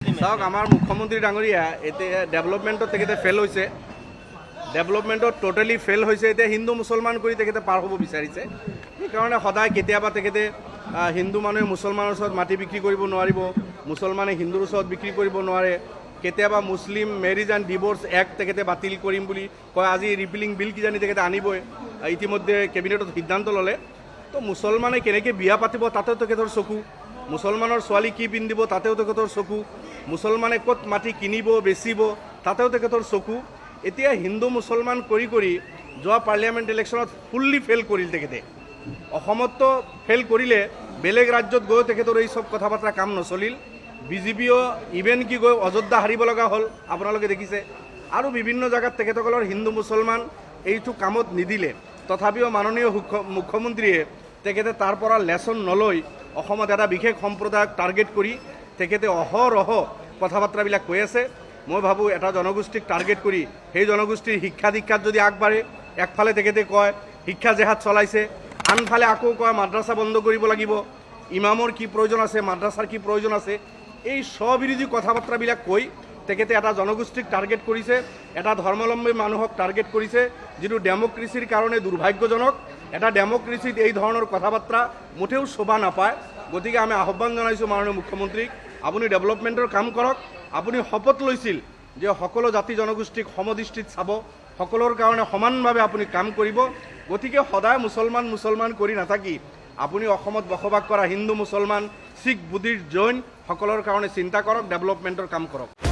চাওক আমাৰ মুখ্যমন্ত্ৰী ডাঙৰীয়া এতিয়া ডেভেলপমেণ্টত তেখেতে ফেল হৈছে, ডেভেলপমেণ্টত টোটেলি ফেল হৈছে। এতিয়া হিন্দু মুছলমান কৰি তেখেতে পাৰ হ'ব বিচাৰিছে। সেইকাৰণে সদায় কেতিয়াবা তেখেতে হিন্দু মানুহে মুছলমানৰ ওচৰত মাটি বিক্ৰী কৰিব নোৱাৰিব, মুছলমানে হিন্দুৰ ওচৰত বিক্ৰী কৰিব নোৱাৰে। কেতিয়াবা মুছলিম মেৰিজ এণ্ড ডিভোৰ্চ এক্ট তেখেতে বাতিল কৰিম বুলি কয়। আজি ৰিপিলিং বিল কিজানি তেখেতে আনিবই, ইতিমধ্যে কেবিনেটত সিদ্ধান্ত ল'লে। তো মুছলমানে কেনেকৈ বিয়া পাতিব তাতেও তেখেতৰ চকু, মুছলমানৰ ছোৱালী কি পিন্ধিব তাতেও তেখেতৰ চকু, মুছলমানে ক'ত মাটি কিনিব বেচিব তাতেও তেখেতৰ চকু। এতিয়া হিন্দু মুছলমান কৰি কৰি যোৱা পাৰ্লিয়ামেণ্ট ইলেকশ্যনত ফুল্লি ফেইল কৰিল তেখেতে। অসমততো ফেইল কৰিলে, বেলেগ ৰাজ্যত গৈ তেখেতৰ এই চব কথা বাৰ্তা কাম নচলিল। বিজেপিও ইভেন কি গৈ অযোধ্যা হাৰিব লগা হ'ল, আপোনালোকে দেখিছে। আৰু বিভিন্ন জেগাত তেখেতসকলৰ হিন্দু মুছলমান এইটো কামত নিদিলে। তথাপিও মাননীয় মুখ্যমন্ত্ৰীয়ে তেখেতে তাৰ পৰা লেচন নলৈ অসমত এটা বিশেষ সম্প্ৰদায়ক টাৰ্গেট কৰি তেখেতে অহৰহ কথা বাৰ্তাবিলাক কৈ আছে। মই ভাবোঁ এটা জনগোষ্ঠীক টাৰ্গেট কৰি সেই জনগোষ্ঠীৰ শিক্ষা দীক্ষাত যদি আগবাঢ়ে, একফালে তেখেতে কয় শিক্ষা জেহাদ চলাইছে, আনফালে আকৌ কয় মাদ্ৰাছা বন্ধ কৰিব লাগিব, ইমামৰ কি প্ৰয়োজন আছে, মাদ্ৰাছাৰ কি প্ৰয়োজন আছে, এই স্ববিৰোধী কথা বাৰ্তাবিলাক কৈ তেখেতে এটা জনগোষ্ঠীক টাৰ্গেট কৰিছে, এটা ধৰ্মাৱলম্বী মানুহক টাৰ্গেট কৰিছে, যিটো ডেমক্ৰেচিৰ কাৰণে দুৰ্ভাগ্যজনক। এটা ডেমক্ৰেচিত এই ধৰণৰ কথা বাৰ্তা মুঠেও শোভা নাপায়। গতিকে আমি আহ্বান জনাইছোঁ মাননীয় মুখ্যমন্ত্ৰীক, আপুনি ডেভেলপমেণ্টৰ কাম কৰক। আপুনি শপত লৈছিল যে সকলো জাতি জনগোষ্ঠীক সমদৃষ্টিত চাব, সকলোৰ কাৰণে সমানভাৱে আপুনি কাম কৰিব। গতিকে সদায় মুছলমান কৰি নাথাকি আপুনি অসমত বসবাস কৰা হিন্দু মুছলমান, শিখ, বুদ্ধিষ্ট, জৈন সকলৰ কাৰণে চিন্তা কৰক, ডেভেলপমেণ্টৰ কাম কৰক।